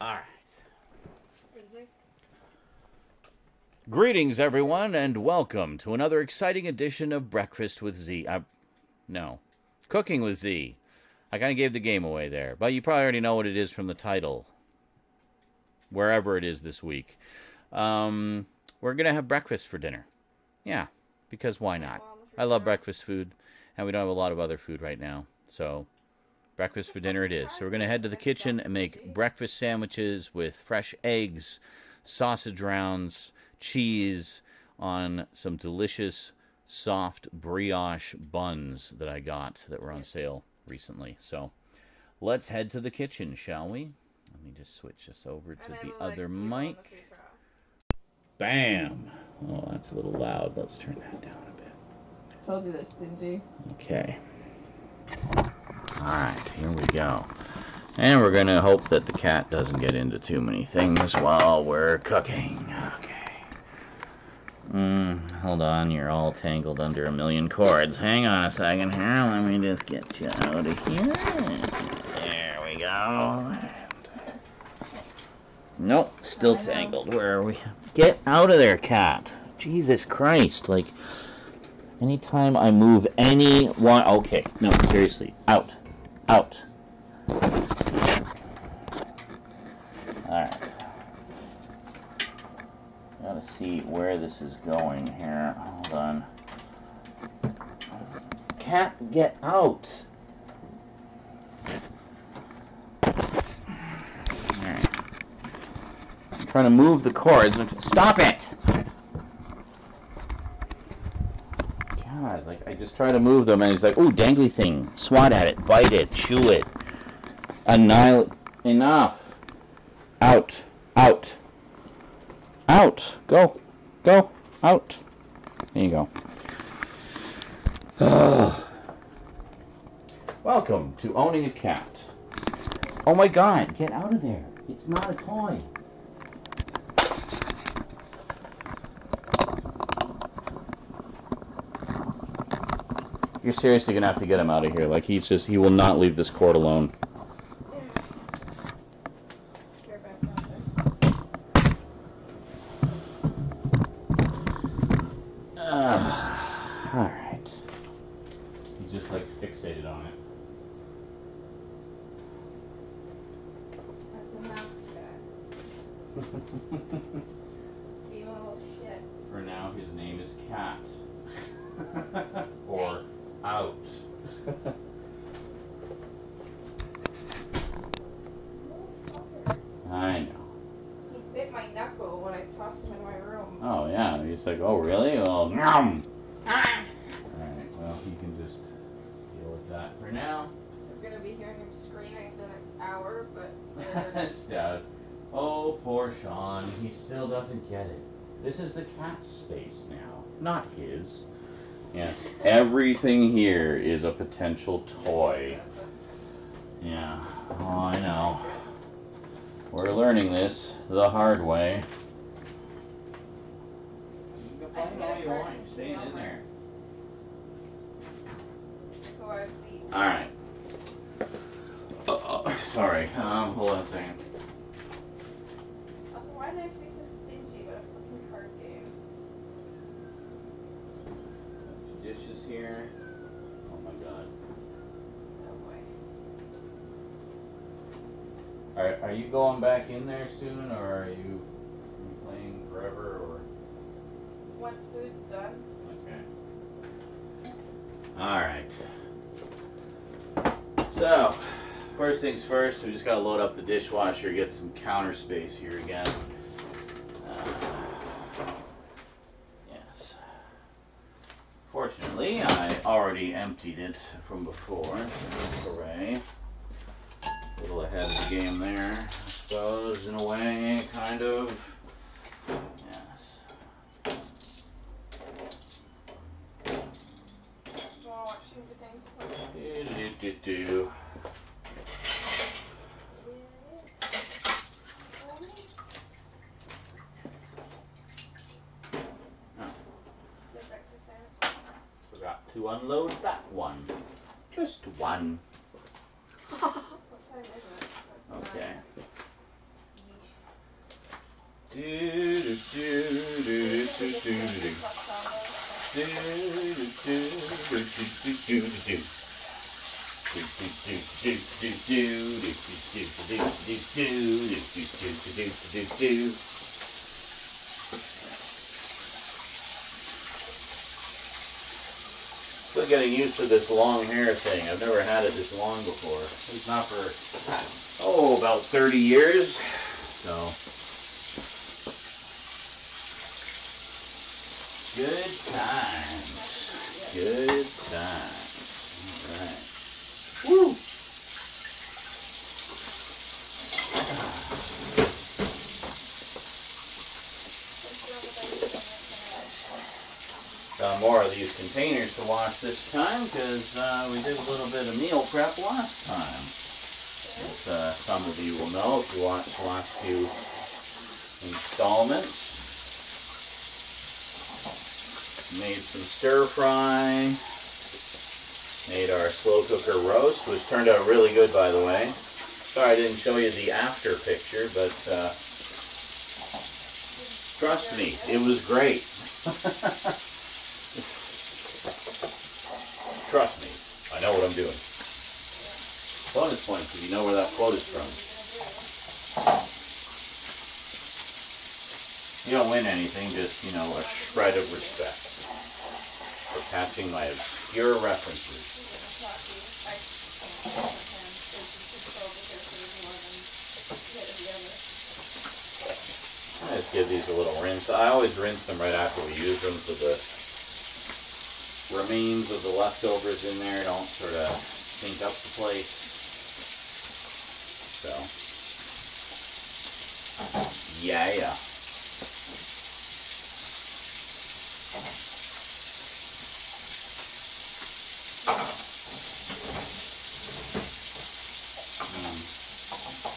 All right. Greetings, everyone, and welcome to another exciting edition of Breakfast with Z. No, Cooking with Z. I kind of gave the game away there, but you probably already know what it is from the title, wherever it is this week. We're going to have breakfast for dinner. Yeah, because why not? I love breakfast food, and we don't have a lot of other food right now, so breakfast for dinner it is. So we're going to head to the kitchen and make breakfast sandwiches with fresh eggs, sausage rounds, cheese on some delicious soft brioche buns that I got that were on sale recently. So let's head to the kitchen, shall we? Let me just switch this over to the other mic. Bam! Oh, that's a little loud. Let's turn that down a bit. I told you they're stingy. Okay. Alright, here we go. And we're going to hope that the cat doesn't get into too many things while we're cooking. Okay. Hold on, you're all tangled under a million cords. Hang on a second here. Let me just get you out of here. There we go. Nope, still tangled. Where are we? Get out of there, cat. Jesus Christ. Like, anytime I move any one... Okay, no, seriously. Out. Out. Alright. Gotta see where this is going here. Hold on. Cat, get out. Alright. I'm trying to move the cords. Stop it! God, like, I just try to move them and he's like, ooh, dangly thing. Swat at it. Bite it. Chew it. Annihilate. Enough. Out. Out. Out. Go. Go. Out. There you go. Welcome to owning a cat. Oh my God, get out of there. It's not a toy. You're seriously gonna have to get him out of here. Like, he will not leave this court alone. Alright. He's just like fixated on it. That's enough, Cat. You little shit. For now, his name is Cat. Or Out. I know. He bit my knuckle when I tossed him in my room. Oh, yeah. He's like, oh, really? Well, Alright, well, he can just deal with that for now. We're gonna be hearing him screaming for the next hour, but... Stout. Oh, poor Sean. He still doesn't get it. This is the cat's space now, not his. Yes, everything here is a potential toy. Yeah, oh, I know. We're learning this the hard way. You can find all you want. You're staying in there. Alright. Sorry. Hold on a second. Also, why do they have to be so stingy about a fucking card game? Dishes here. Oh my God. No way. Are you going back in there soon, or are you playing forever, or? Once food's done. Okay. Alright. So, first things first, we just gotta load up the dishwasher, get some counter space here again. Yes. Fortunately, I already emptied it from before, so hooray. A little ahead of the game there, I suppose, in a way, kind of. Yes. Do. Forgot to unload that one. Just one. What time is it? Okay. Still getting used to this long hair thing. I've never had it this long before. It's not for, about 30 years. So, good times. Good times. All right. Woo! More of these containers to wash this time because we did a little bit of meal prep last time. As some of you will know if you watched the last few installments. Made some stir fry. Made our slow cooker roast, which turned out really good, by the way. Sorry I didn't show you the after picture, but trust me, it was great. Trust me, I know what I'm doing. Bonus points if you know where that quote is from. You don't win anything, just, a shred of respect for catching my obscure references. I just give these a little rinse. I always rinse them right after we use them so the remains of the leftovers in there don't sort of stink up the place. So, yeah.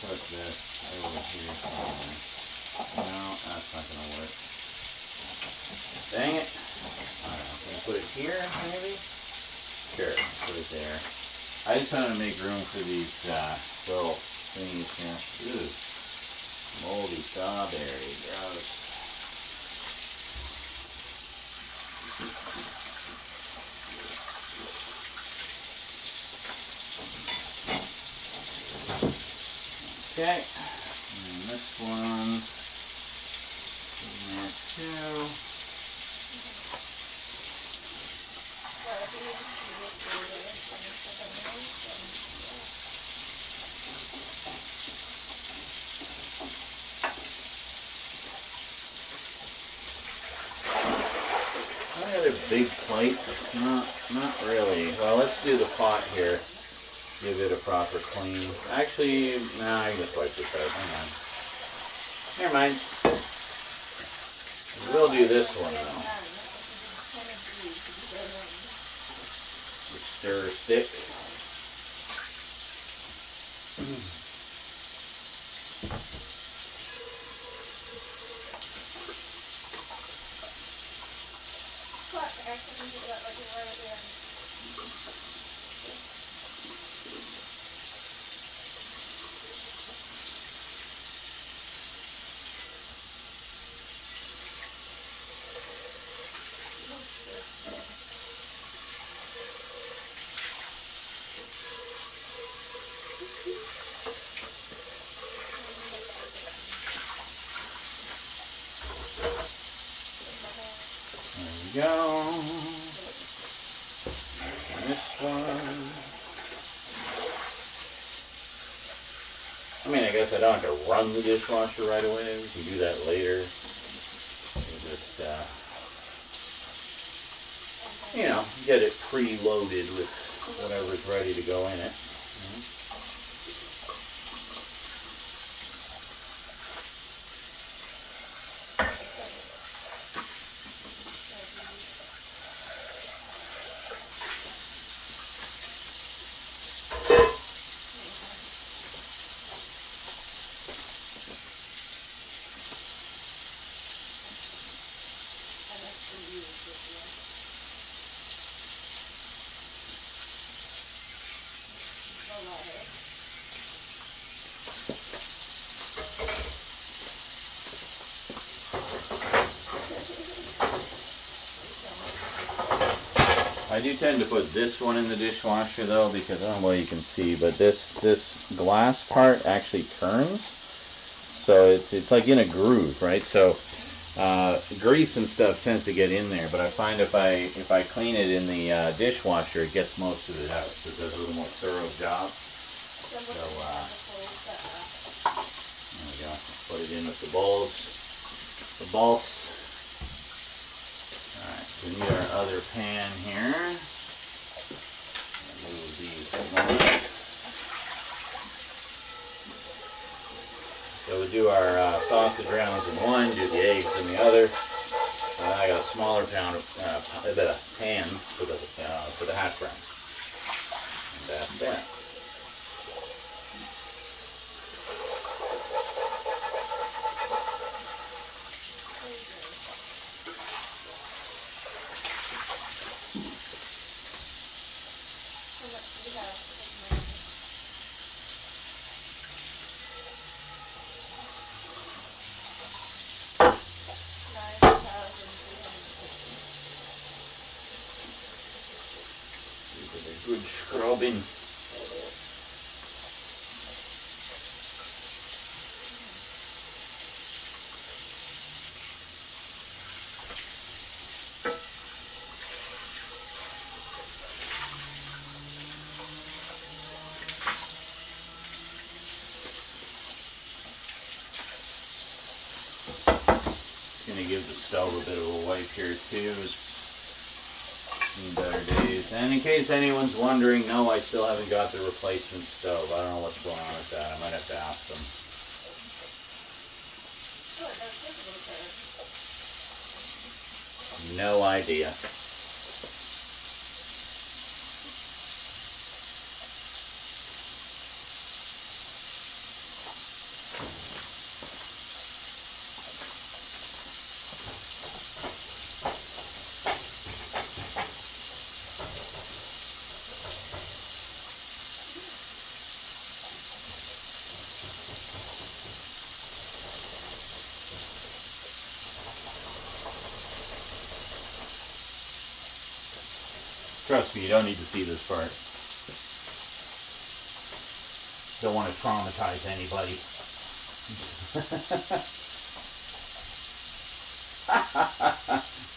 Put this over here somewhere. No, that's not going to work. Dang it. Can I put it here, maybe? Sure, put it there. I just want to make room for these little things here. Ooh, moldy strawberry, gross. Okay, and this one in there too. Any other big plates? Not really. Well, let's do the pot here. Give it a proper clean. Actually, no, I can just wipe this out. Hang on. Never mind. We'll do this one though. The stir stick. There we go. And this one. I mean, I guess I don't have to run the dishwasher right away. We can do that later. We'll just, get it preloaded with whatever's ready to go in it. I do tend to put this one in the dishwasher though, because I don't know what you can see, but this glass part actually turns, so it's like in a groove, right? So grease and stuff tends to get in there, but I find if I clean it in the dishwasher, it gets most of it out. So it does a little more thorough job. So there we go. Put it in with the bowls, the balls. All right, so we need our other pan here. Move these along. So we do our sausage rounds in one, do the eggs in the other. And I got a smaller pan for the hash browns. And that's that. Good scrubbing. Gonna give the stove a bit of a wipe here too. It's seen better days. And in case anyone's wondering, no, I still haven't got the replacement stove. I don't know what's going on with that. I might have to ask them. No idea. Trust me, you don't need to see this part. Don't want to traumatize anybody.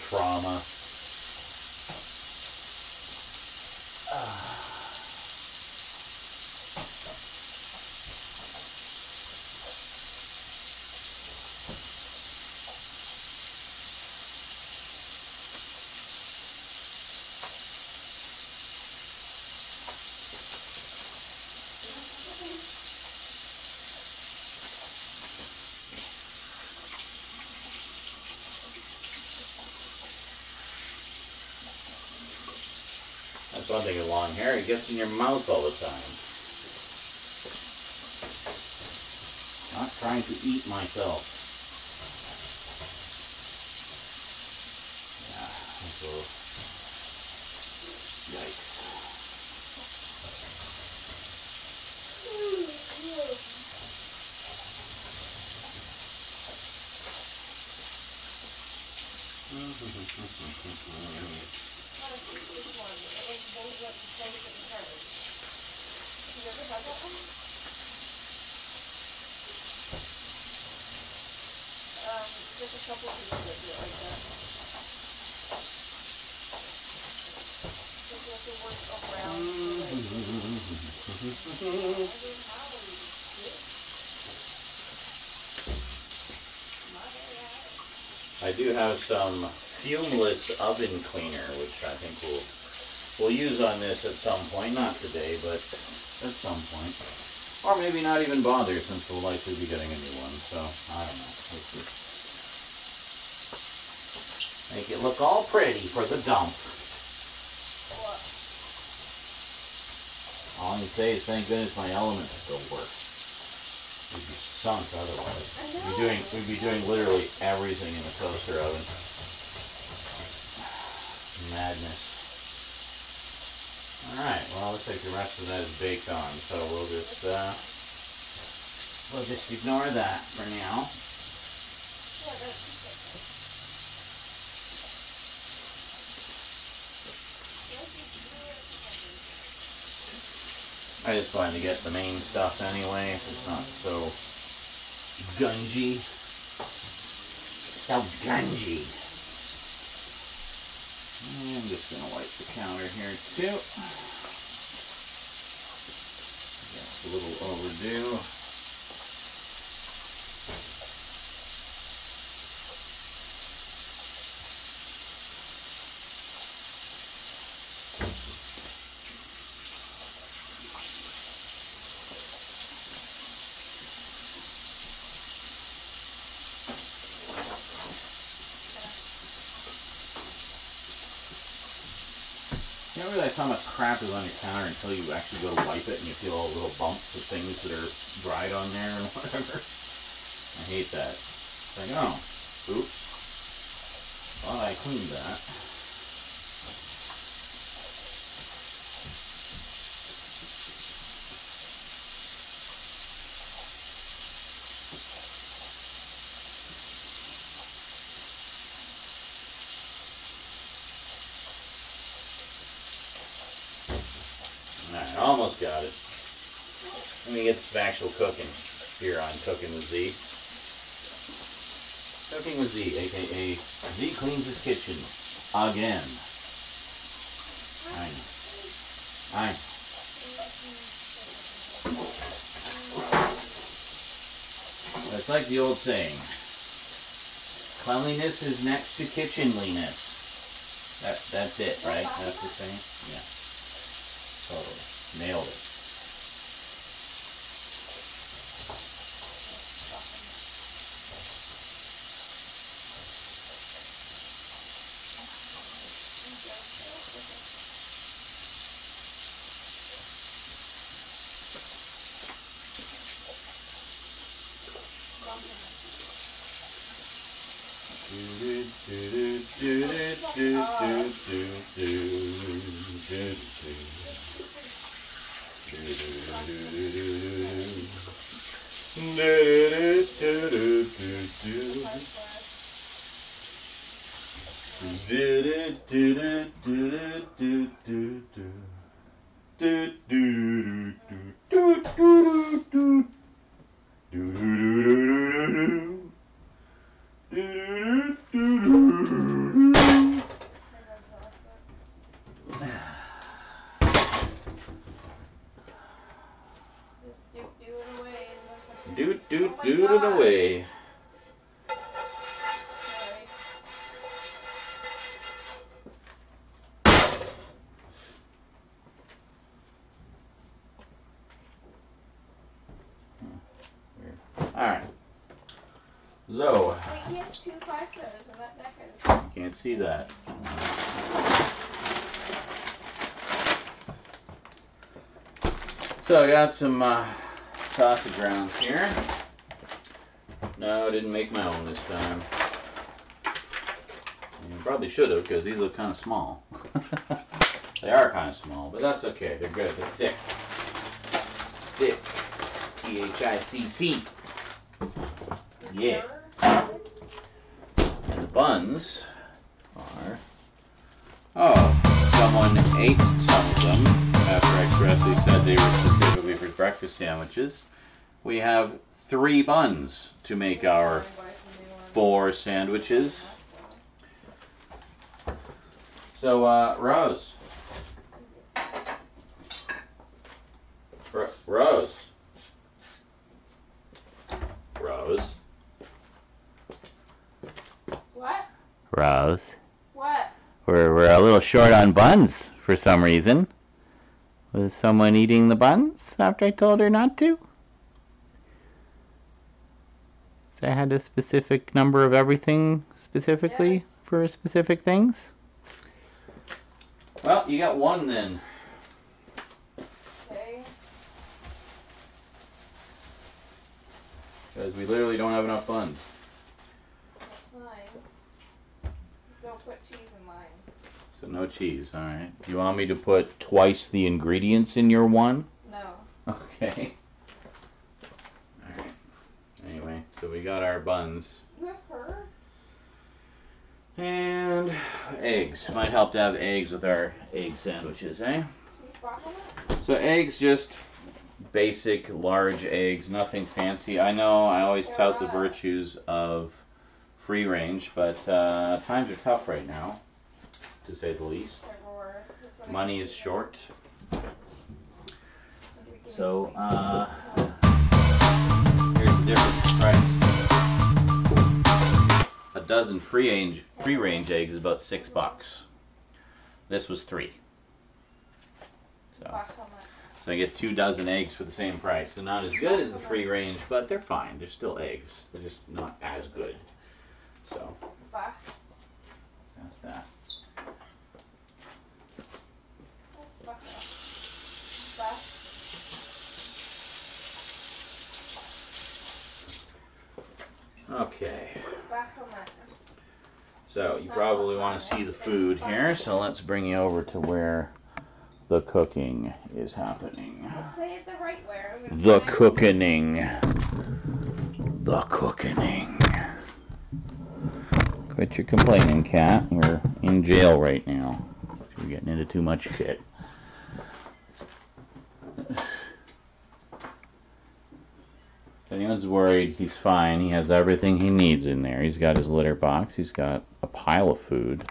Trauma. That's one thing with long hair, it gets in your mouth all the time. Not trying to eat myself. Yeah, that's a little... Yikes. Just a couple of people that do it like that. Just you have to work around I do have some fumeless oven cleaner, which I think we'll use on this at some point. Not today, but at some point. Or maybe not even bother, since we'll likely be getting a new one. So, I don't know. Let's just make it look all pretty for the dump. What? All I can say is thank goodness my elements still work. We'd be sunk otherwise. We'd be doing literally everything in the toaster oven. Madness. Alright, well, looks like the rest of that is baked on, so we'll just ignore that for now. I just wanted to get the main stuff anyway, if it's not so gungy. So gungy. I'm just going to wipe the counter here too. That's a little overdue. You don't realize how much crap is on your counter until you actually go to wipe it and you feel all the little bumps of things that are dried on there and whatever. I hate that. It's like, oh, oops. Thought I cleaned that. Alright, almost got it. Let me get some actual cooking here on Cooking with Z. Cooking with Z, aka Z cleans his kitchen again. I know. It's like the old saying, cleanliness is next to kitchenliness. That's it, right? That's the saying? Yeah. Totally. Nailed it. Doot it away. Alright. So. Wait, he has 2 5-stars and that kind of stuff. You can't see that. So I got some sausage rounds here. No, I didn't make my own this time. You probably should have, because these look kind of small. They are kind of small, but that's okay. They're good. They're thick. Thick. T-H-I-C-C. Yeah. And the buns are... Oh, someone ate some of them after I expressly said they were specifically for breakfast sandwiches. We have 3 buns to make our 4 sandwiches. So, Rose. Rose. Rose. What? Rose. What? We're a little short on buns for some reason. Was someone eating the buns after I told her not to? So I had a specific number of everything specifically for specific things? Well, you got 1 then. Okay. Because we literally don't have enough buns. Fine. Just don't put cheese in mine. So no cheese, alright. Do you want me to put twice the ingredients in your one? No. Okay. Alright. Anyway, so we got our buns. You have her? And eggs. Might help to have eggs with our egg sandwiches, eh? She's bottling it? So eggs, just basic large eggs, nothing fancy. I know I always tout the virtues of free range, but times are tough right now, to say the least. Money is short. So, here's the difference in price. A dozen free range eggs is about $6. This was $3. So I get 2 dozen eggs for the same price. They're not as good as the free range, but they're fine. They're still eggs. They're just not as good. So that's that. Okay. So you probably want to see the food here, so let's bring you over to where the cooking is happening. Say it the right way. The cooking. The cooking. Quit your complaining, cat. You're in jail right now. You're getting into too much shit. If anyone's worried, he's fine. He has everything he needs in there. He's got his litter box. He's got a pile of food.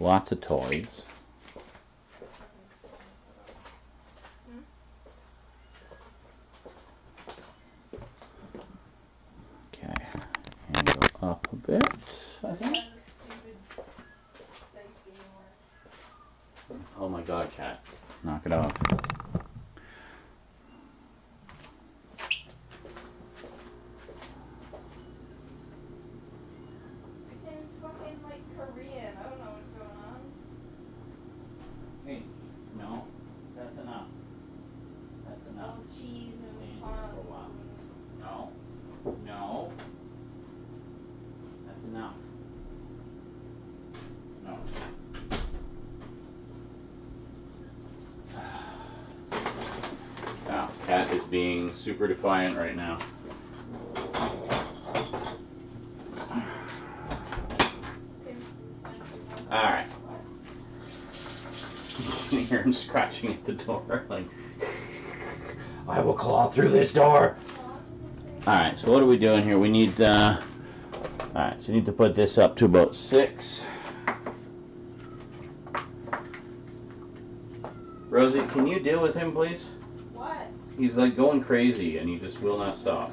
Lots of toys. Okay. Angle up a bit, I think. Oh my god, cat. Knock it off. Korean. I don't know what's going on. Hey, no, that's enough. That's enough. Oh, cheese and Stand prawns. here for a while. No, no, that's enough. No. Now, cat is being super defiant right now. Alright. You can hear him scratching at the door, like, I will claw through this door. Alright, so what are we doing here? We need, alright, so you need to put this up to about 6. Rosie, can you deal with him, please? What? He's like going crazy and he just will not stop.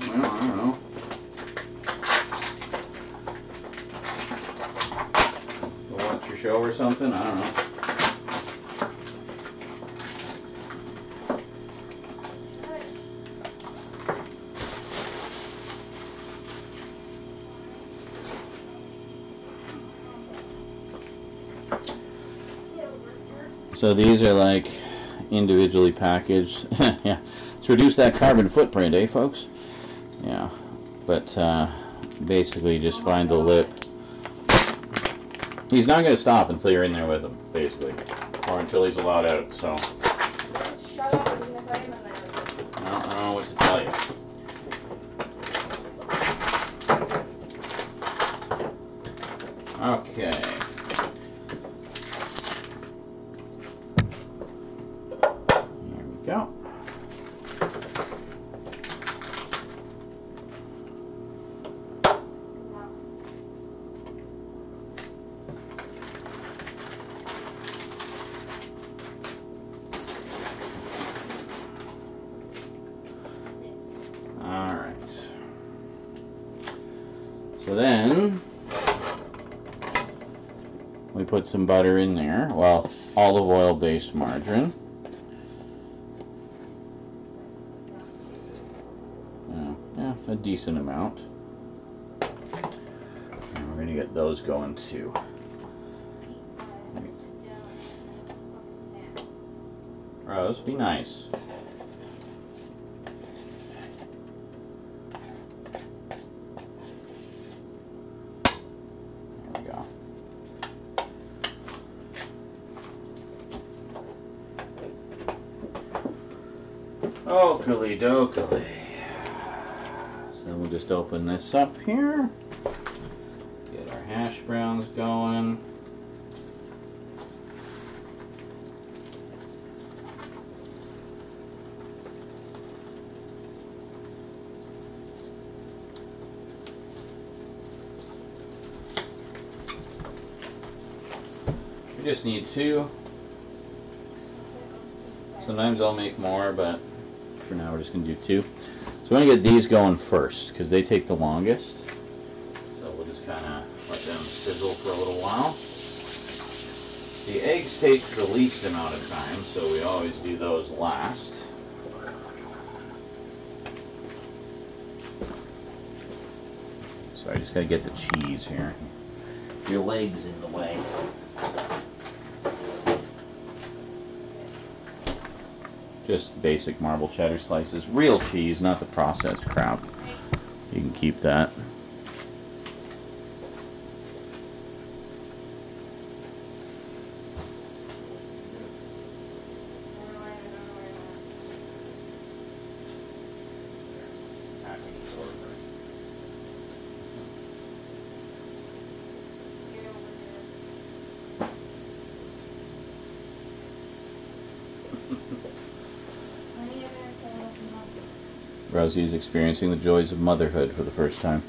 Well, I don't know. Watch your show or something? I don't know. So these are like individually packaged. Yeah, let's reduce that carbon footprint, eh, folks? Yeah, but basically just find the lip. He's not going to stop until you're in there with him, basically, or until he's allowed out. So Shut up even if I'm in there. I don't know what to tell you. Okay. Go. All right. So then we put some butter in there. Well, olive oil based margarine. Yeah, a decent amount. And we're going to get those going too. Rose, be nice. There we go. Oakley dokley. So we'll just open this up here. Get our hash browns going. just need 2. Sometimes I'll make more, but for now we're just going to do 2. So we're going to get these going first because they take the longest. So we'll just kind of let them sizzle for a little while. The eggs take the least amount of time, so we always do those last. So I just got to get the cheese here. Your leg's in the way. Just basic marble cheddar slices. Real cheese, not the processed crap. You can keep that. Rosie is experiencing the joys of motherhood for the first time.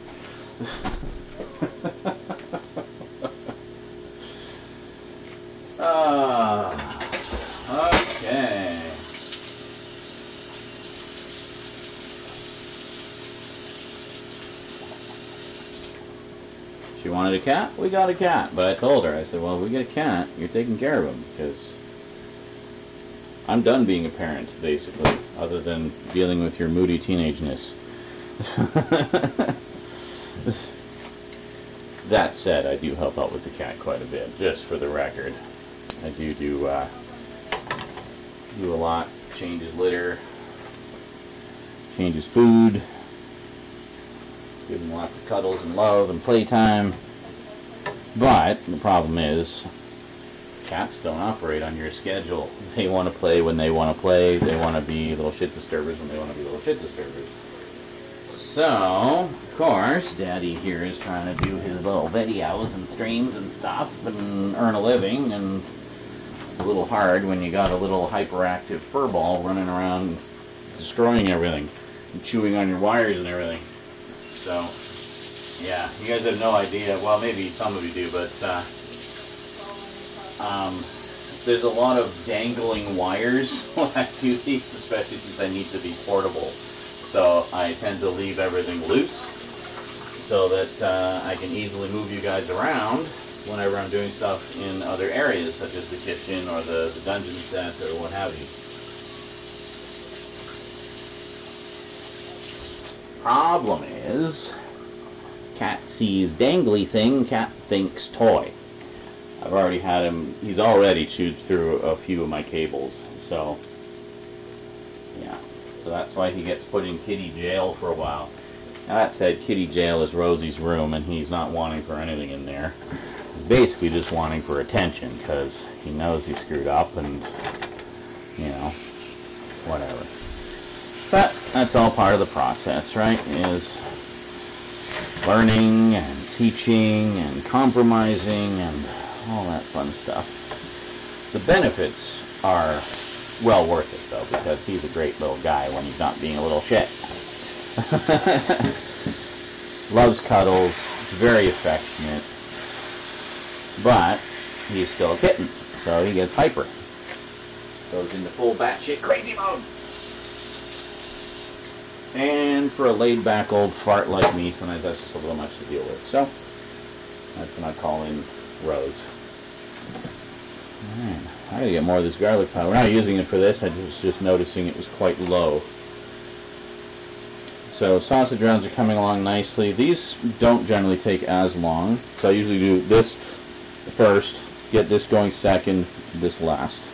Okay. She wanted a cat? We got a cat. But I told her, I said, well, if we get a cat, you're taking care of him, because I'm done being a parent, basically, other than dealing with your moody teenageness. That said, I do help out with the cat quite a bit, just for the record. I do a lot. Changes litter, changes food, give him lots of cuddles and love and playtime. But the problem is, cats don't operate on your schedule. They want to play when they want to play. They want to be little shit disturbers when they want to be little shit disturbers. So, of course, Daddy here is trying to do his little videos and streams and stuff and earn a living, and it's a little hard when you got a little hyperactive furball running around destroying everything and chewing on your wires and everything. So, yeah, you guys have no idea. Well, maybe some of you do, but there's a lot of dangling wires when I do these, especially since I need to be portable. So I tend to leave everything loose so that I can easily move you guys around whenever I'm doing stuff in other areas, such as the kitchen or the dungeon set or what have you. Problem is, cat sees dangly thing, cat thinks toy. I've already had him, he's already chewed through a few of my cables, so yeah. So that's why he gets put in kitty jail for a while. Now that said, kitty jail is Rosie's room, and he's not wanting for anything in there. He's basically just wanting for attention, because he knows he screwed up, and, you know, whatever. But that's all part of the process, right? Is learning, and teaching, and compromising, and all that fun stuff. The benefits are well worth it, though, because he's a great little guy when he's not being a little shit. Loves cuddles, is very affectionate, but he's still a kitten, so he gets hyper. Goes into full batshit crazy mode. And for a laid-back old fart like me, sometimes that's just a little much to deal with. So that's when I call in Rose. Man, I gotta get more of this garlic powder. We're not using it for this, I was just noticing it was quite low. So sausage rounds are coming along nicely. These don't generally take as long, so I usually do this first, get this going second, this last.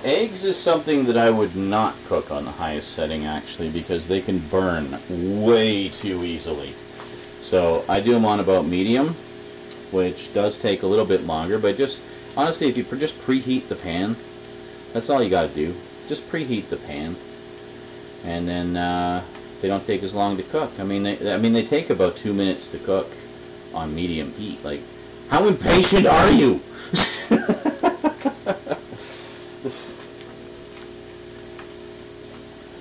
Eggs is something that I would not cook on the highest setting, actually, because they can burn way too easily. So I do them on about medium, which does take a little bit longer, but just Honestly, if you just preheat the pan, that's all you got to do. Just preheat the pan, and then they don't take as long to cook. I mean, they take about 2 minutes to cook on medium heat. Like, how impatient are you?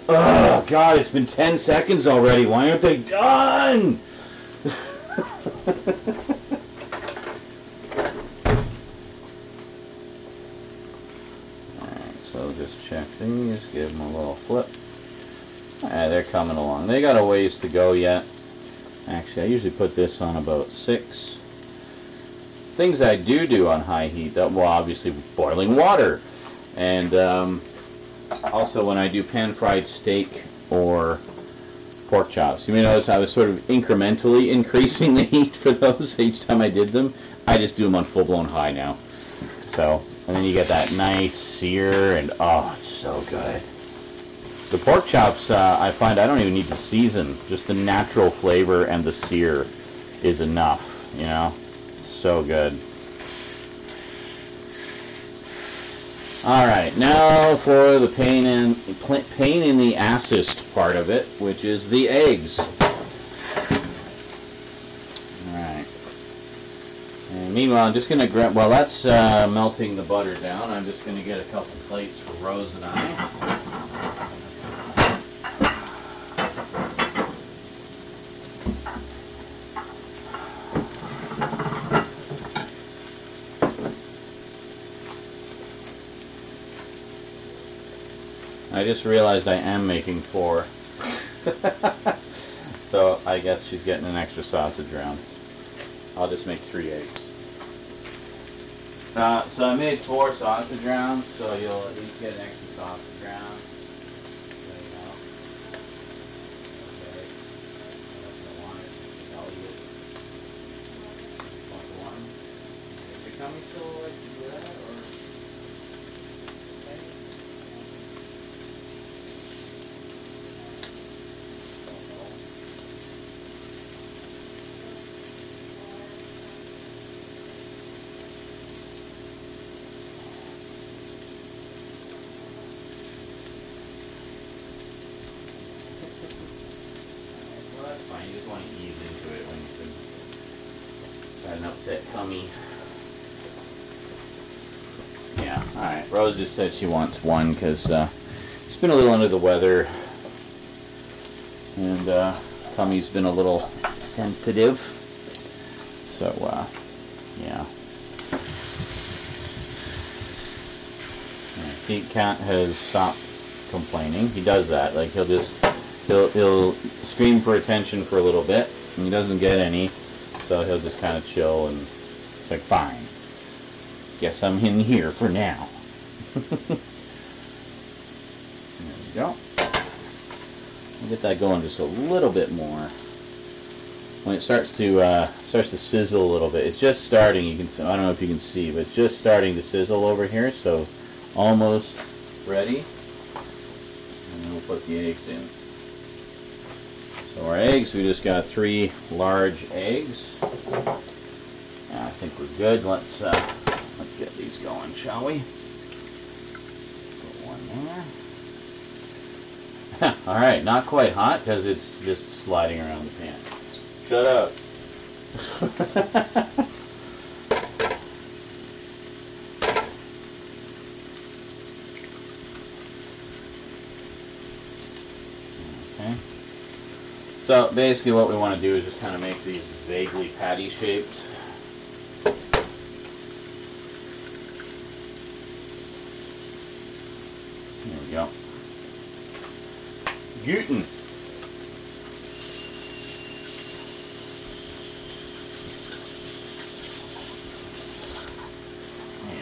Oh God, it's been 10 seconds already. Why aren't they done? Alright, so just check these, give them a little flip. Alright, they're coming along. They got a ways to go yet. Actually, I usually put this on about 6. Things I do on high heat, well, obviously boiling water. And also when I do pan-fried steak or pork chops. You may notice I was sort of incrementally increasing the heat for those each time I did them. I just do them on full-blown high now. So, and then you get that nice sear, and oh, it's so good. The pork chops, I find I don't even need to season. Just the natural flavor and the sear is enough, you know? So good. Alright, now for the pain in the assest part of it, which is the eggs. Alright. And meanwhile, I'm just going to grab, while that's melting the butter down, I'm just going to get a couple plates for Rose and I. I just realized I am making 4. So I guess she's getting an extra sausage round. I'll just make 3 eggs. So I made 4 sausage rounds, so you'll at least get an extra sausage round. There you go. Okay. That's what I wanted. I'll eat it. Want the one? Is your tummy still like to do that, or? Fine, you just want to ease into it when you've got an upset tummy. Yeah, alright. Rose just said she wants 1 because she's been a little under the weather. And tummy's been a little sensitive. So, yeah. Pete Cat has stopped complaining. He does that. Like, he'll scream for attention for a little bit, and he doesn't get any, so he'll just kind of chill, and it's like, fine, guess I'm in here for now. There we go. We'll get that going just a little bit more. When it starts to sizzle a little bit, it's just starting. You can, I don't know if you can see, but it's just starting to sizzle over here, so almost ready. And then we'll put the eggs in. So our eggs, we just got 3 large eggs. I think we're good. Let's get these going, shall we? Put 1 there. All right, not quite hot because it's just sliding around the pan. Shut up. Okay. So basically what we want to do is just kind of make these vaguely patty shaped. There we go. Gluten.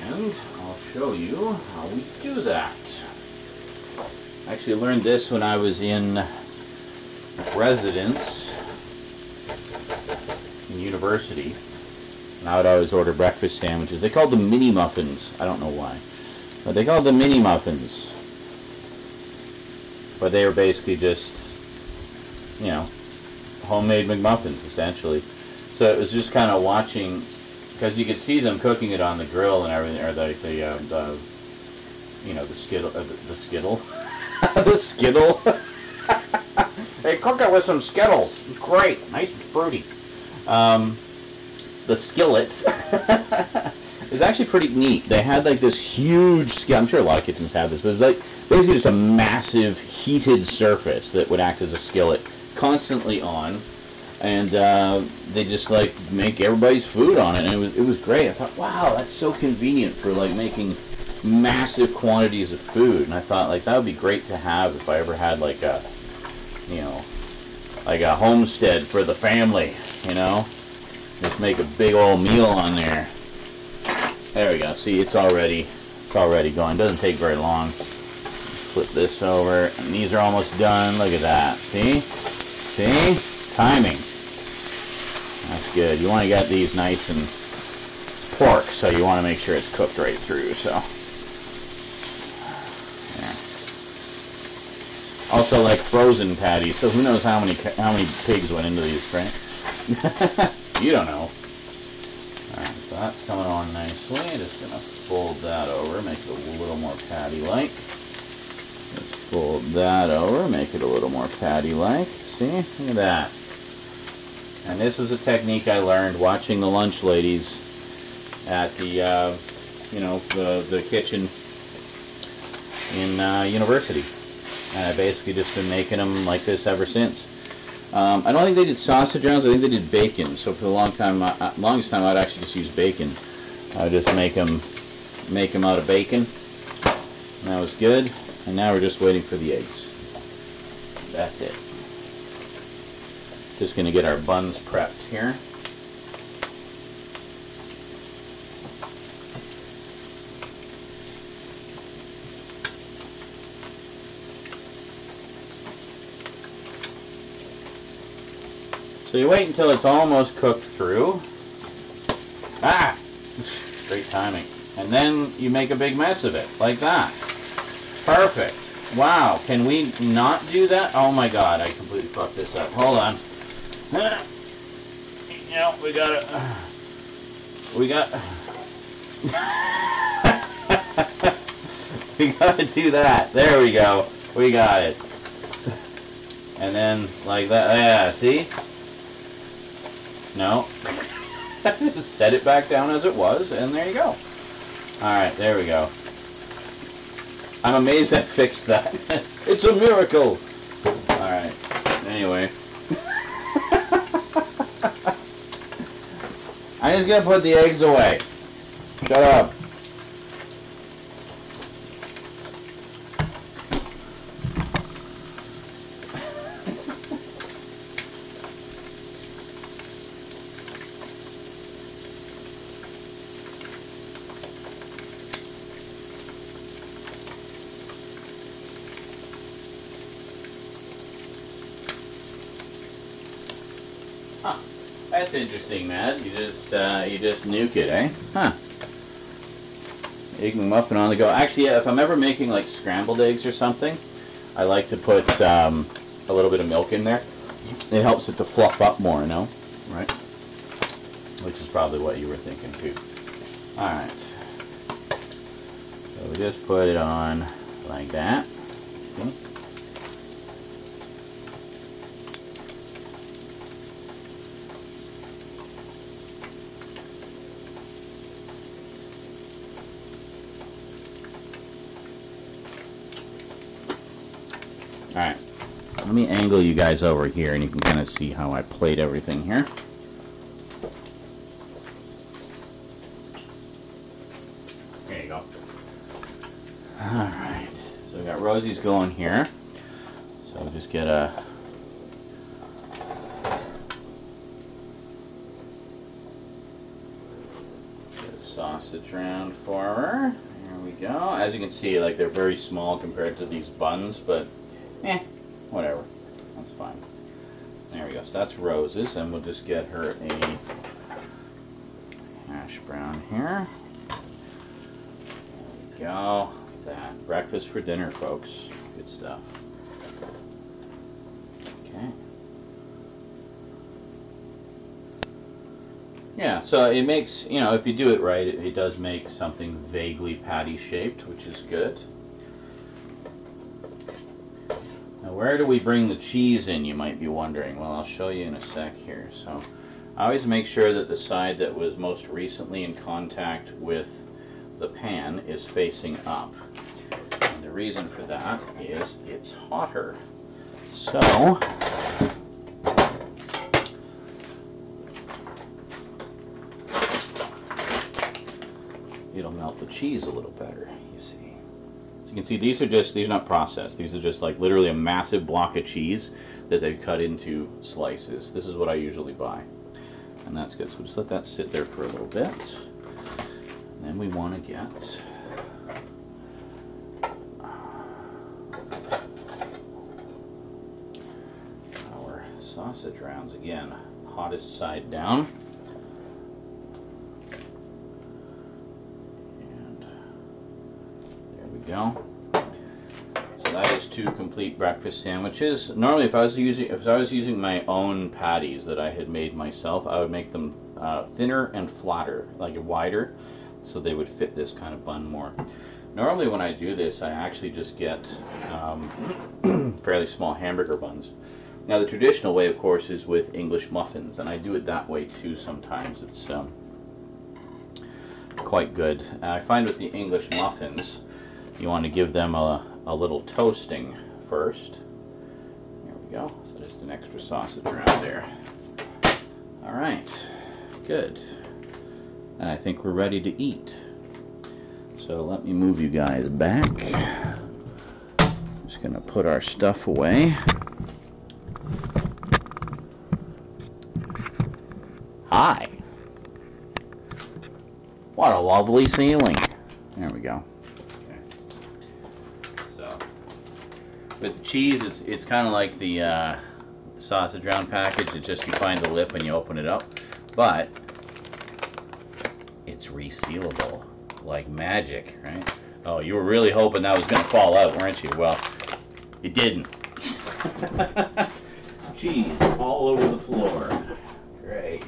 And I'll show you how we do that. I actually learned this when I was in residence in university, and I would always order breakfast sandwiches. They called them mini muffins. I don't know why, but they called them mini muffins. But they were basically just, you know, homemade McMuffins essentially. So it was just kind of watching because you could see them cooking it on the grill and everything, or the you know, the skittle, the skittle, the skittle. They cook it with some Skittles. Great, nice and fruity. The skillet is actually pretty neat. They had like this huge skillet. I'm sure a lot of kitchens have this, but it's like basically just a massive heated surface that would act as a skillet, constantly on, and they just like make everybody's food on it, and it was great. I thought, wow, that's so convenient for like making massive quantities of food, and I thought like that would be great to have if I ever had like a, you know, like a homestead for the family, you know. Just make a big old meal on there. There we go. See, it's already going. Doesn't take very long. Flip this over, and these are almost done. Look at that. See? See? Timing. That's good. You want to get these nice and pork, so you want to make sure it's cooked right through. So, yeah. Also, like frozen patties. So who knows how many pigs went into these, right? You don't know. Alright, so that's coming on nicely. Just going to fold that over, make it a little more patty-like. Just fold that over, make it a little more patty-like. See? Look at that. And this was a technique I learned watching the lunch ladies at the, you know, the kitchen in university. And I've basically just been making them like this ever since. I don't think they did sausage rounds. I think they did bacon. So for the longest time, I'd actually just use bacon. I would just make them out of bacon. And that was good. And now we're just waiting for the eggs. That's it. Just going to get our buns prepped here. So you wait until it's almost cooked through. Ah! Great timing. And then you make a big mess of it, like that. Perfect. Wow, can we not do that? Oh my god, I completely fucked this up. Hold on. You know, we got we gotta do that. There we go. We got it. And then, like that. Yeah, see? No. Just set it back down as it was, and there you go. Alright, there we go. I'm amazed I fixed that. It's a miracle! Alright, anyway. I'm just gonna put the eggs away. Shut up. Huh. That's interesting, Matt. You just nuke it, eh? Huh. Egg muffin on the go. Actually, yeah, if I'm ever making like scrambled eggs or something, I like to put a little bit of milk in there. It helps it to fluff up more, you know? Right? Which is probably what you were thinking too. Alright. So we just put it on like that. See? Alright, let me angle you guys over here and you can kind of see how I plate everything here. There you go. Alright, so we got Rosie's going here. So we'll just get a sausage round for her. There we go. As you can see, like they're very small compared to these buns, but whatever. That's fine. There we go. So that's Rose's, and we'll just get her a hash brown here. There we go. That. Breakfast for dinner, folks. Good stuff. Okay. Yeah, so it makes, you know, if you do it right, it does make something vaguely patty shaped, which is good. Now, where do we bring the cheese in, you might be wondering. Well, I'll show you in a sec here. So, I always make sure that the side that was most recently in contact with the pan is facing up. And the reason for that is it's hotter. So, it'll melt the cheese a little better, you see. So you can see these are not processed. These are just like literally a massive block of cheese that they've cut into slices. This is what I usually buy. And that's good. So just let that sit there for a little bit. And then we want to get our sausage rounds again, hottest side down. Go. So that is 2 complete breakfast sandwiches. Normally, if I was using my own patties that I had made myself, I would make them thinner and flatter, like wider, so they would fit this kind of bun more. Normally, when I do this, I actually just get fairly small hamburger buns. Now, the traditional way, of course, is with English muffins, and I do it that way too sometimes. It's quite good. I find with the English muffins, you want to give them a little toasting first. There we go. So just an extra sausage around there. All right, good. And I think we're ready to eat. So let me move you guys back. Just gonna put our stuff away. Hi. What a lovely ceiling. There we go. With the cheese, it's kind of like the sausage round package. It's just you find the lip and you open it up, but it's resealable like magic, right? Oh, you were really hoping that was going to fall out, weren't you? Well, it didn't. Cheese all over the floor. Great.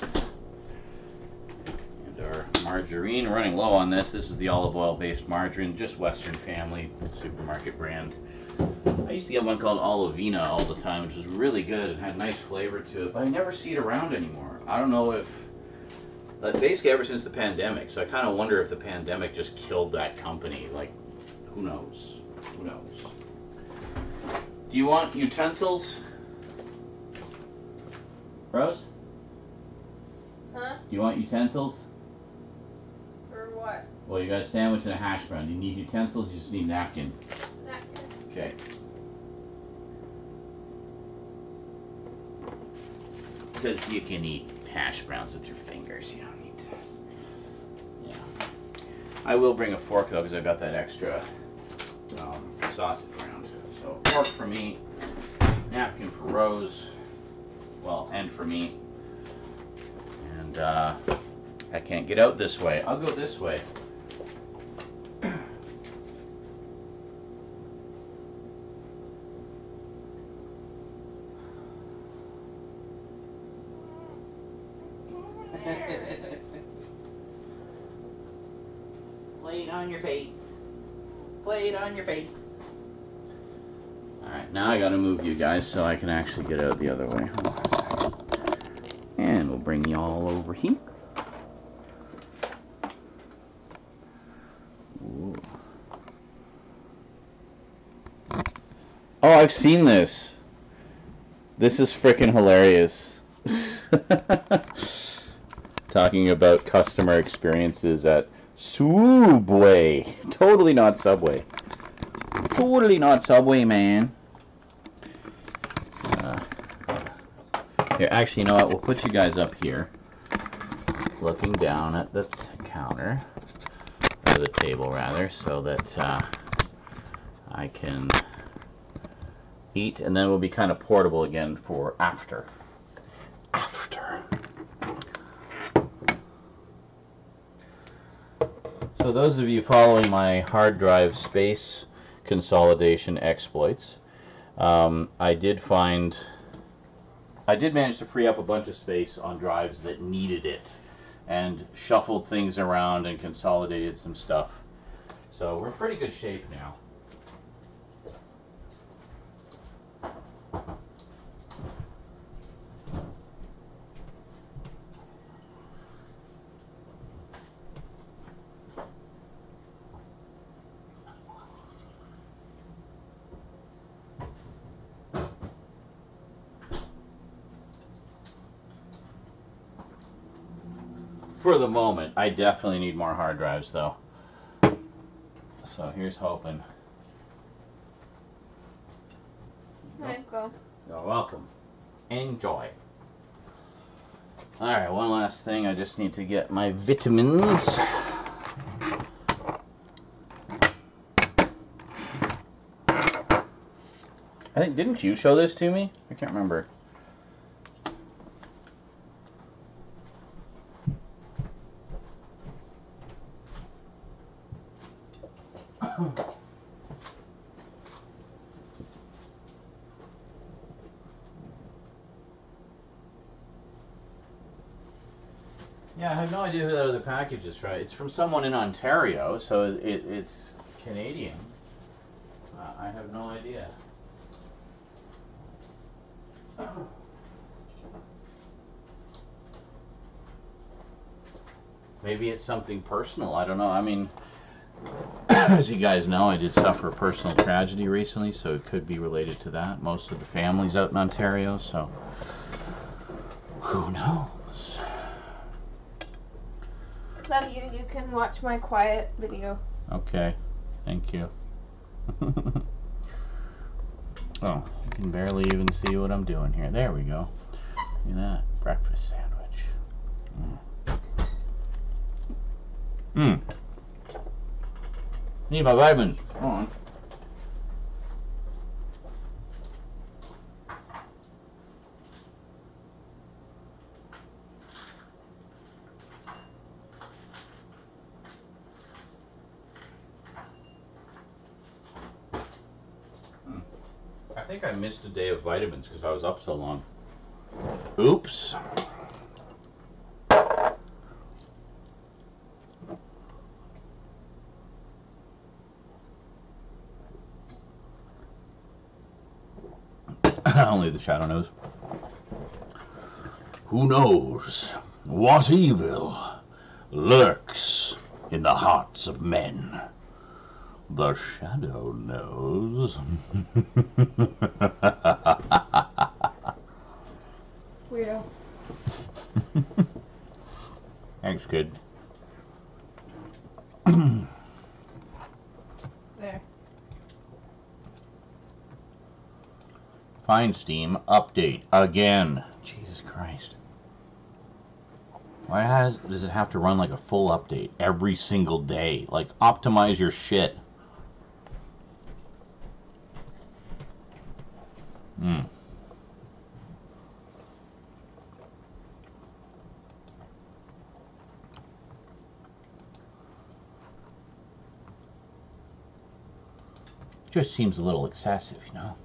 And our margarine, running low on this. This is the olive oil based margarine, just Western Family supermarket brand. I used to get one called Olivina all the time, which was really good and had nice flavor to it, but I never see it around anymore. I don't know if, basically ever since the pandemic, so I kind of wonder if the pandemic just killed that company. Like, who knows? Who knows? Do you want utensils? Rose? Huh? Do you want utensils? For what? Well, you got a sandwich and a hash brown. You need utensils, you just need a napkin. Napkin. Okay. Because you can eat hash browns with your fingers. You don't need to. Yeah. I will bring a fork though, because I've got that extra sausage round. So fork for me, napkin for Rose, well, and for me. And I can't get out this way. I'll go this way. Play it on your face. Play it on your face. Alright, now I gotta move you guys so I can actually get out the other way. And we'll bring you all over here. Ooh. Oh, I've seen this. This is frickin' hilarious. Talking about customer experiences at Subway. Totally not Subway. Totally not Subway, man. Here, actually, you know what? We'll put you guys up here, looking down at the counter, or the table rather, so that I can eat, and then we'll be kind of portable again for after. So those of you following my hard drive space consolidation exploits, I did manage to free up a bunch of space on drives that needed it. and shuffled things around and consolidated some stuff. So we're in pretty good shape now. For the moment, I definitely need more hard drives though. So here's hoping. Michael. You're welcome. Enjoy. Alright, one last thing. I just need to get my vitamins. I think, didn't you show this to me? I can't remember. Yeah, I have no idea who that other package is from. It's from someone in Ontario, so it's Canadian. I have no idea. Maybe it's something personal. I don't know. I mean, as you guys know, I did suffer a personal tragedy recently, so it could be related to that. Most of the family's out in Ontario, so who knows? Love you. You can watch my quiet video. Okay. Thank you. Oh, you can barely even see what I'm doing here. There we go. Look at that. Breakfast sandwich. Need my vitamins. Hold on. I think I missed a day of vitamins because I was up so long. Oops. Only the shadow knows. Who knows what evil lurks in the hearts of men? The shadow knows. Weirdo. Thanks, kid. There. Find Steam update again. Jesus Christ. Why does it have to run like a full update every single day? Like, optimize your shit. Just seems a little excessive, you know?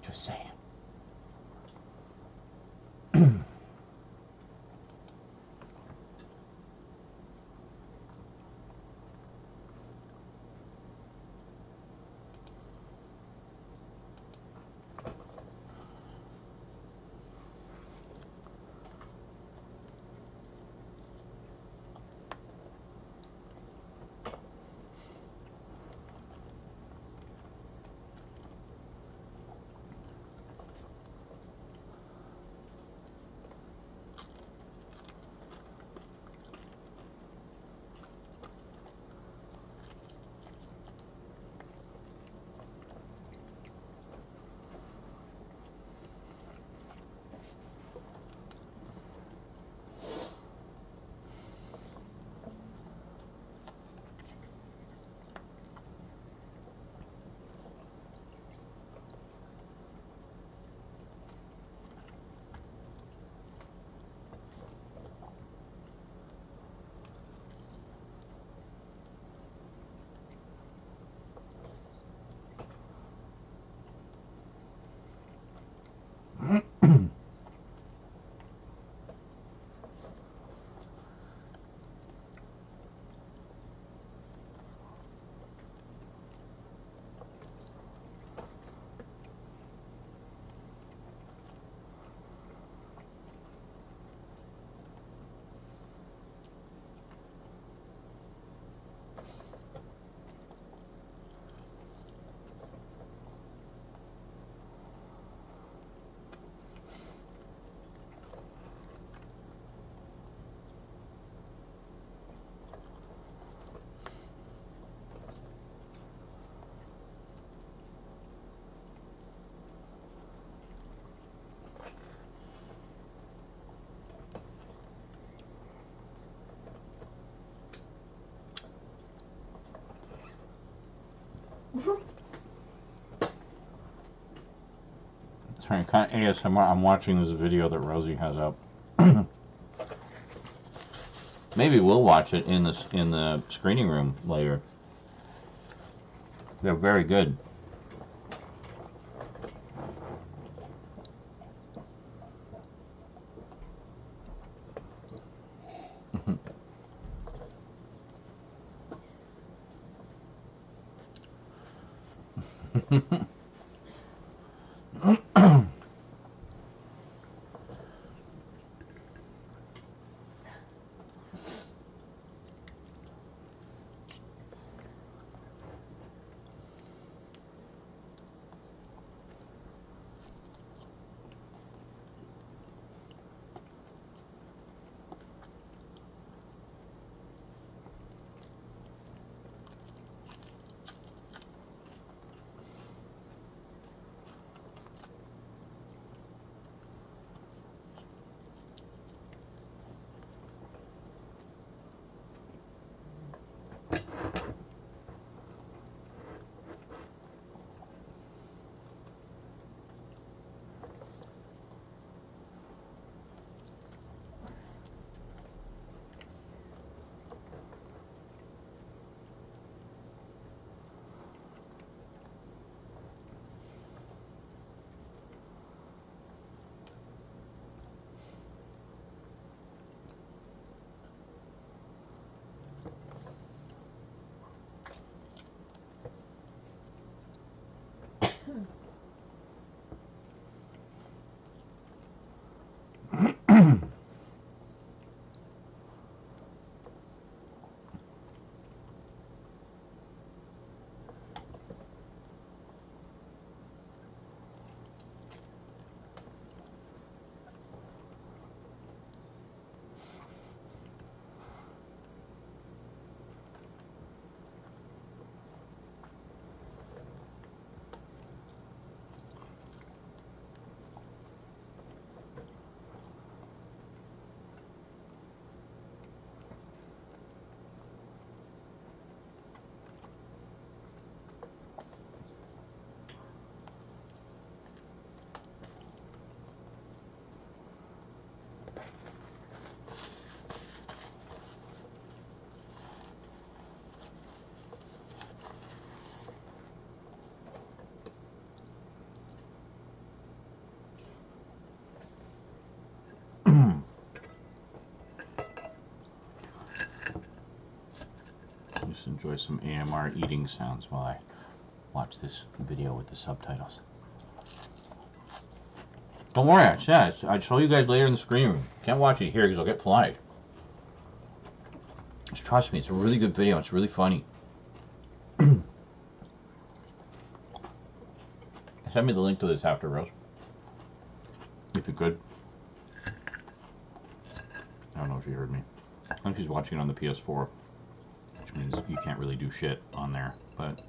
Just saying. Sorry, kind of ASMR. I'm watching this video that Rosie has up. Maybe we'll watch it in the screening room later. They're very good. Just enjoy some AMR eating sounds while I watch this video with the subtitles. Don't worry, I'd show you guys later in the screening room. Can't watch it here because I'll get flagged. Just trust me, it's a really good video. It's really funny. Send me the link to this after, Rose. If you could. I don't know if you heard me. I think she's watching it on the PS4. Which means you can't really do shit on there, but...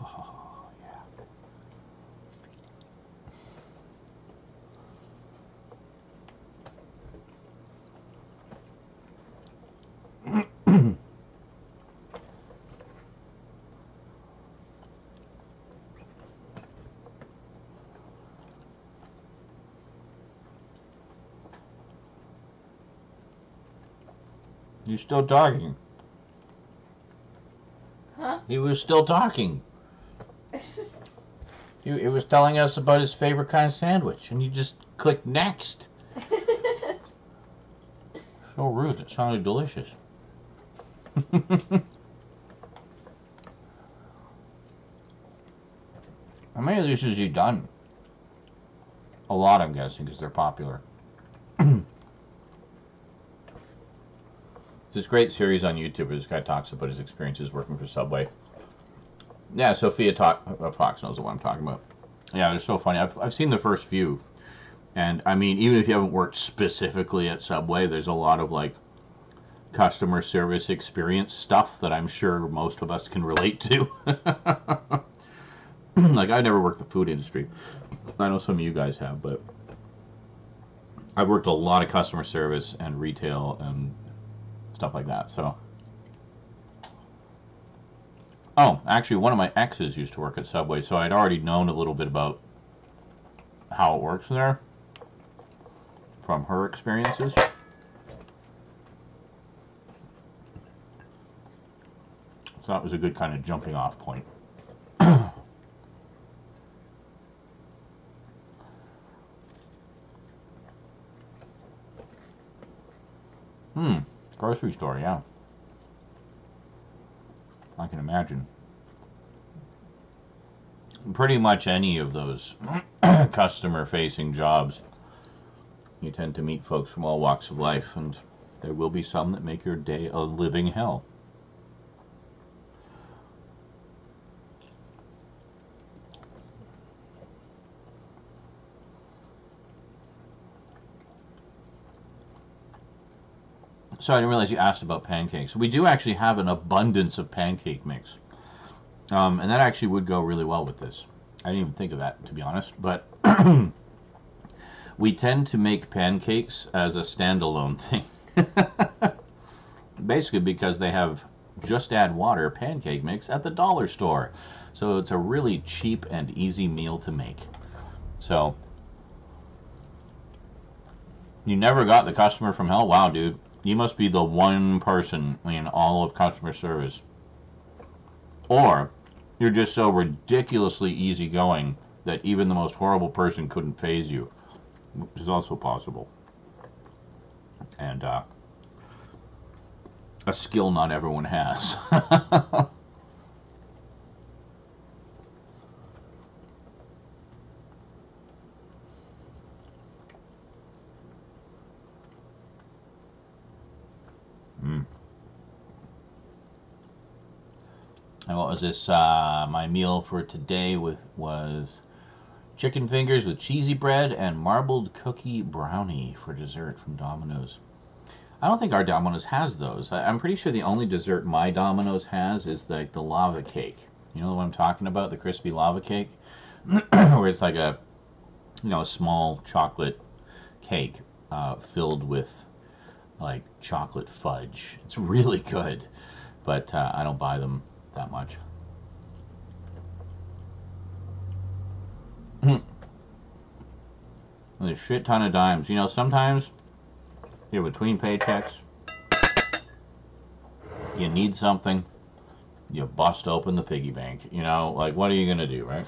Oh, yeah. You're still talking. Huh? He was still talking. It was telling us about his favorite kind of sandwich, and you just clicked next. So rude. It sounded delicious. How many of these has he done? A lot, I'm guessing, because they're popular. It's this great series on YouTube where this guy talks about his experiences working for Subway. Yeah, Sophia Fox knows what I'm talking about. Yeah, they're so funny. I've seen the first few. And, I mean, even if you haven't worked specifically at Subway, there's a lot of, like, customer service experience stuff that I'm sure most of us can relate to. Like, I never worked the food industry. I know some of you guys have, but I've worked a lot of customer service and retail and stuff like that, so. Oh, actually, one of my exes used to work at Subway, so I'd already known a little bit about how it works there from her experiences. So that was a good kind of jumping off point. Grocery store, yeah. I can imagine. Pretty much any of those customer-facing jobs, you tend to meet folks from all walks of life, and there will be some that make your day a living hell. So I didn't realize you asked about pancakes. We do actually have an abundance of pancake mix. And that actually would go really well with this. I didn't even think of that, to be honest. But we tend to make pancakes as a standalone thing. Basically because they have just add water pancake mix at the dollar store. So it's a really cheap and easy meal to make. So you never got the customer from hell? Wow, dude. You must be the one person in all of customer service. Or you're just so ridiculously easygoing that even the most horrible person couldn't faze you, which is also possible. And a skill not everyone has. And what was this? My meal for today was chicken fingers with cheesy bread and marbled cookie brownie for dessert from Domino's. I don't think our Domino's has those. I'm pretty sure the only dessert my Domino's has is like the lava cake. You know what I'm talking about? The crispy lava cake? Where it's like a small chocolate cake filled with like chocolate fudge. It's really good, but I don't buy them that much. There's a shit ton of dimes. You know, sometimes you're between paychecks, you need something, you bust open the piggy bank. You know, like, what are you gonna do, right?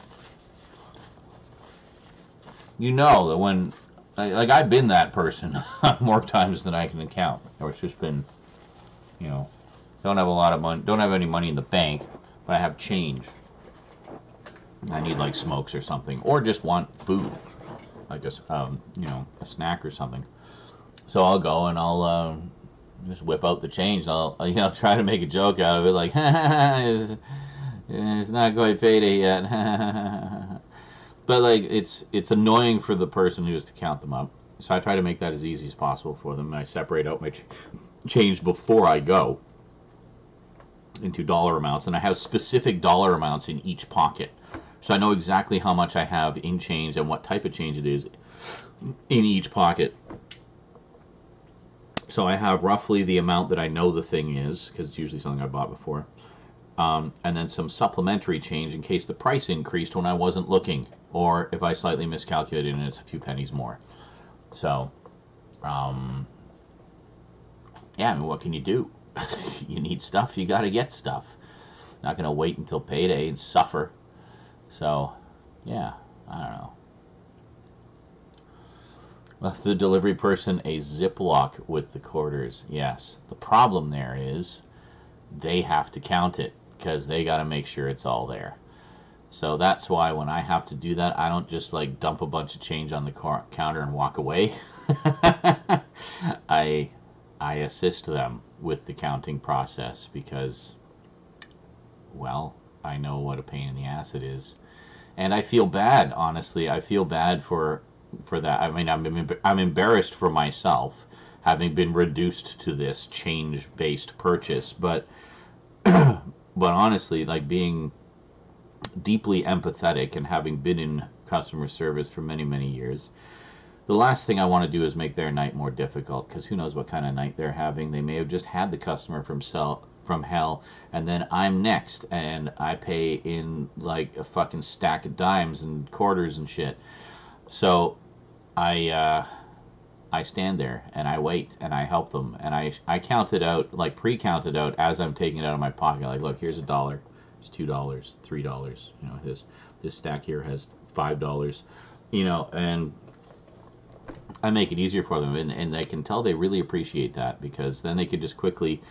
You know that when, like I've been that person more times than I can count. Or it's just been, don't have a lot of money, don't have any money in the bank, but I have change. I need like smokes or something, or just want food, like a snack or something. So I'll go and I'll just whip out the change. I'll try to make a joke out of it, like it's not quite payday yet. But like it's annoying for the person who has to count them up. So I try to make that as easy as possible for them. I separate out my change before I go into dollar amounts, and I have specific dollar amounts in each pocket, so I know exactly how much I have in change and what type of change it is in each pocket. So I have roughly the amount that I know the thing is, because it's usually something I bought before, and then some supplementary change in case the price increased when I wasn't looking, or if I slightly miscalculated and it's a few pennies more. So yeah, I mean, what can you do? You need stuff, you gotta get stuff. Not gonna wait until payday and suffer. So, yeah, I don't know. The delivery person a Ziploc with the quarters. Yes. The problem there is they have to count it because they got to make sure it's all there. So that's why when I have to do that, I don't just like dump a bunch of change on the counter and walk away. I assist them with the counting process because, well, I know what a pain in the ass it is, and I feel bad. Honestly, I feel bad for that. I mean, I'm embarrassed for myself having been reduced to this change-based purchase, but honestly, like being deeply empathetic and having been in customer service for many, many years, the last thing I want to do is make their night more difficult, because who knows what kind of night they're having. They may have just had the customer from hell, and then I'm next, and I pay in like a fucking stack of dimes and quarters and shit. So I stand there and I wait and I help them, and I count it out, like pre-count it out as I'm taking it out of my pocket. Like, look, here's $1, it's $2, $3. You know, this stack here has $5. You know, and I make it easier for them, and I can tell they really appreciate that, because then they can just quickly,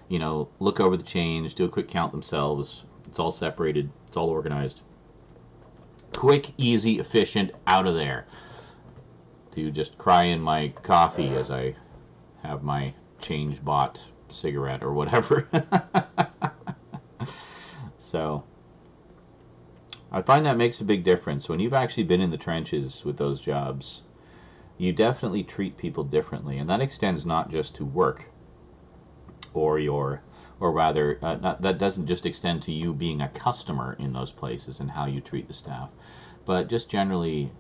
you know, look over the change, do a quick count themselves. It's all separated, it's all organized. Quick, easy, efficient, out of there. To just cry in my coffee as I have my change bought cigarette or whatever. So I find that makes a big difference. When you've actually been in the trenches with those jobs, you definitely treat people differently, and that extends not just to work, or rather, that doesn't just extend to you being a customer in those places and how you treat the staff, but just generally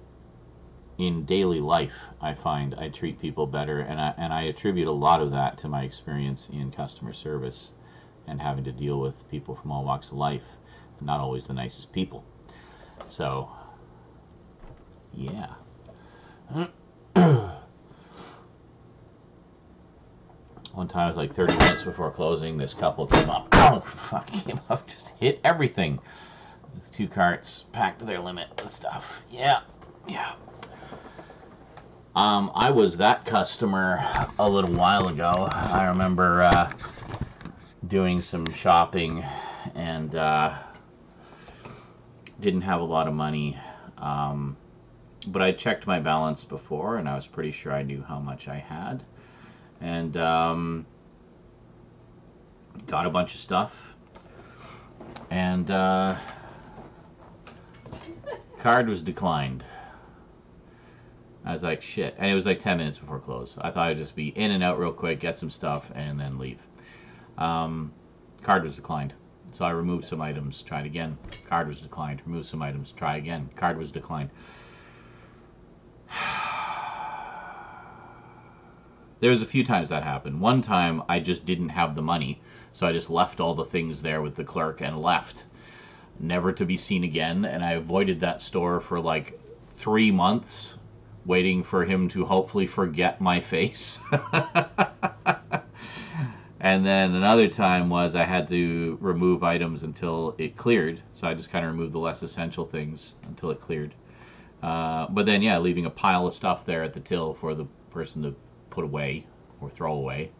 in daily life. I find I treat people better, and I attribute a lot of that to my experience in customer service and having to deal with people from all walks of life, not always the nicest people. So, yeah. One time, it was like 30 minutes before closing, this couple came up. Ow! Fuck, came up, just hit everything. With 2 carts packed to their limit with stuff. Yeah. I was that customer a little while ago. I remember doing some shopping and didn't have a lot of money. But I checked my balance before, and I was pretty sure I knew how much I had. And got a bunch of stuff. And card was declined. I was like, shit. And it was like 10 minutes before close. I thought I'd just be in and out real quick, get some stuff, and then leave. Card was declined. So I removed some items, tried again. Card was declined. Removed some items, try again. Card was declined. There was a few times that happened. One time I just didn't have the money, so I just left all the things there with the clerk and left, never to be seen again. And I avoided that store for like 3 months, waiting for him to hopefully forget my face. And then another time was I had to remove items until it cleared, so I just kind of removed the less essential things until it cleared. But then, yeah, leaving a pile of stuff there at the till for the person to put away or throw away.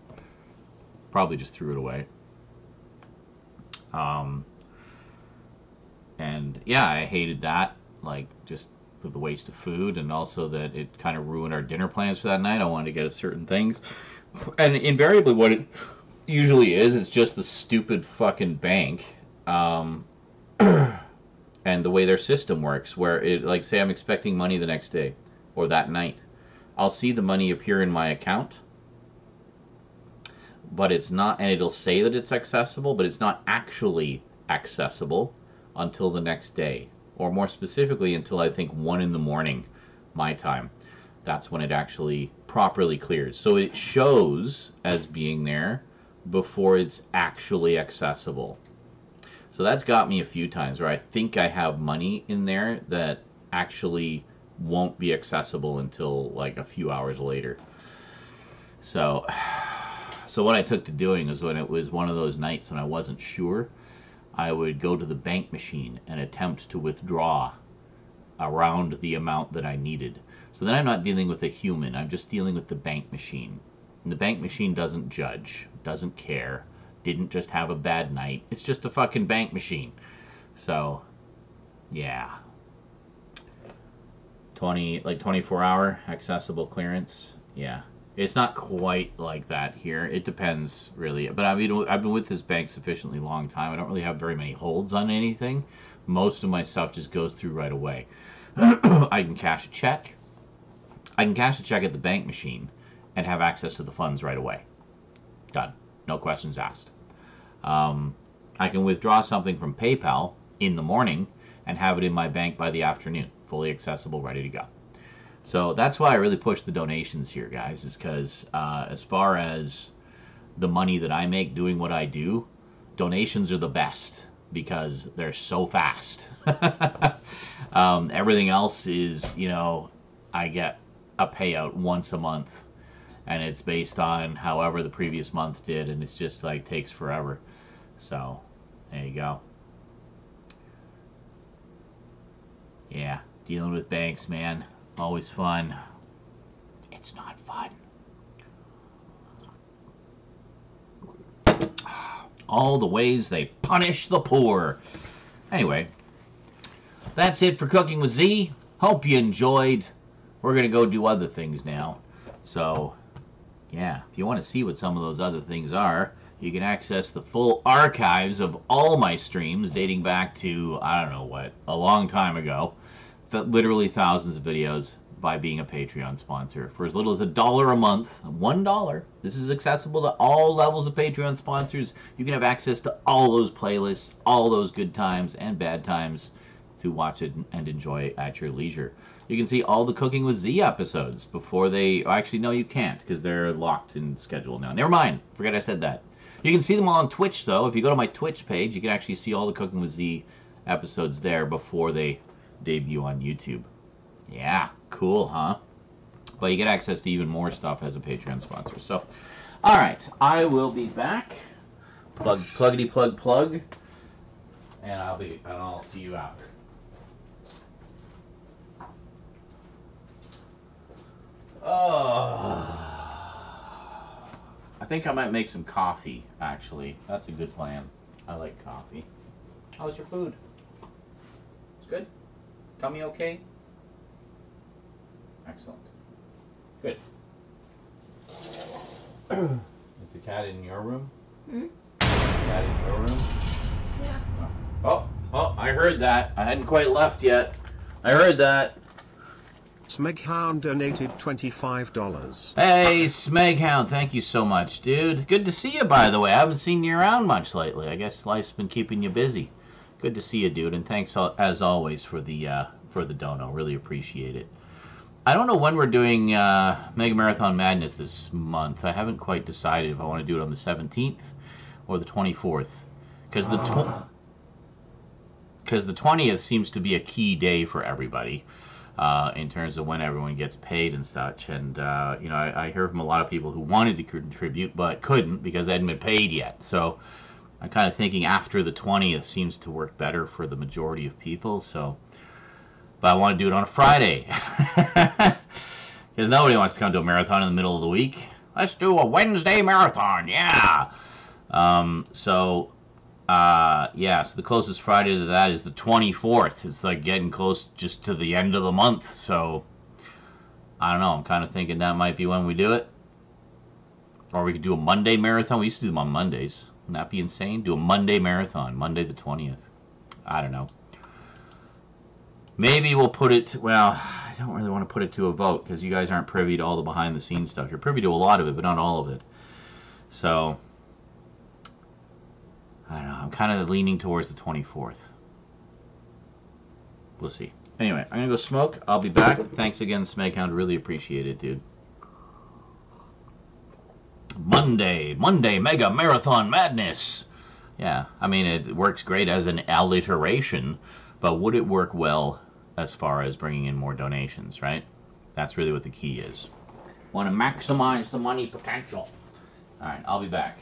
Probably just threw it away. And yeah, I hated that, like just for the waste of food, and also that it kind of ruined our dinner plans for that night. I wanted to get us certain things, and invariably what it usually is, it's just the stupid fucking bank, and the way their system works, where it, like, say I'm expecting money the next day or that night, I'll see the money appear in my account, but it's not, and it'll say that it's accessible, but it's not actually accessible until the next day, or more specifically until I think 1 in the morning my time. That's when it actually properly clears. So it shows as being there before it's actually accessible. So that's got me a few times where I think I have money in there that actually won't be accessible until like a few hours later. So what I took to doing is, when it was one of those nights when I wasn't sure, I would go to the bank machine and attempt to withdraw around the amount that I needed. So then I'm not dealing with a human. I'm just dealing with the bank machine. And the bank machine doesn't judge, doesn't care, didn't just have a bad night. It's just a fucking bank machine. So, yeah. 24-hour accessible clearance. Yeah. It's not quite like that here. It depends, really. But I mean, I've been with this bank sufficiently long time. I don't really have very many holds on anything. Most of my stuff just goes through right away. I can cash a check. I can cash a check at the bank machine and have access to the funds right away. Done. No questions asked. I can withdraw something from PayPal in the morning and have it in my bank by the afternoon. Fully accessible, ready to go. So that's why I really push the donations here, guys, is because as far as the money that I make doing what I do, donations are the best because they're so fast. Everything else is, you know, I get a payout once a month, and it's based on however the previous month did, and it's just like takes forever. So there you go. Yeah, dealing with banks, man, always fun. It's not fun. All the ways they punish the poor. Anyway, that's it for Cooking with Z. Hope you enjoyed. We're going to go do other things now. So, yeah, if you want to see what some of those other things are, you can access the full archives of all my streams dating back to, I don't know what, a long time ago. Literally thousands of videos by being a Patreon sponsor. For as little as $1 a month, $1, this is accessible to all levels of Patreon sponsors. You can have access to all those playlists, all those good times and bad times to watch it and enjoy at your leisure. You can see all the Cooking with Z episodes before they... Actually, no, you can't, because they're locked in schedule now. Never mind. Forget I said that. You can see them all on Twitch, though. If you go to my Twitch page, you can actually see all the Cooking with Z episodes there before they debut on YouTube. Yeah, cool, huh? But you get access to even more stuff as a Patreon sponsor. So, all right. I will be back. Pluggity plug. And I'll see you after. I think I might make some coffee, actually. That's a good plan. I like coffee. How's your food? It's good? Tummy okay? Excellent. Good. Is the cat in your room? Hmm? Is the cat in your room? Yeah. Oh, I heard that. I hadn't quite left yet. I heard that. Smeghound donated $25. Hey, Smeghound, thank you so much, dude. Good to see you, by the way. I haven't seen you around much lately. I guess life's been keeping you busy. Good to see you, dude, and thanks as always for the dono. Really appreciate it. I don't know when we're doing Mega Marathon Madness this month. I haven't quite decided if I want to do it on the 17th or the 24th, because the 20th seems to be a key day for everybody. In terms of when everyone gets paid and such. And, you know, I hear from a lot of people who wanted to contribute but couldn't because they hadn't been paid yet. So I'm kind of thinking after the 20th seems to work better for the majority of people. So, but I want to do it on a Friday. Because nobody wants to come to a marathon in the middle of the week. Let's do a Wednesday marathon, yeah! Yeah, so the closest Friday to that is the 24th. It's like getting close just to the end of the month. So, I don't know. I'm kind of thinking that might be when we do it. Or we could do a Monday marathon. We used to do them on Mondays. Wouldn't that be insane? Do a Monday marathon. Monday the 20th. I don't know. Maybe we'll put it... Well, I don't really want to put it to a vote because you guys aren't privy to all the behind-the-scenes stuff. You're privy to a lot of it, but not all of it. So... I don't know. I'm kind of leaning towards the 24th. We'll see. Anyway, I'm going to go smoke. I'll be back. Thanks again, Smeghound. Really appreciate it, dude. Monday Mega Marathon Madness. Yeah, I mean, it works great as an alliteration, but would it work well as far as bringing in more donations, right? That's really what the key is. Want to maximize the money potential. All right, I'll be back.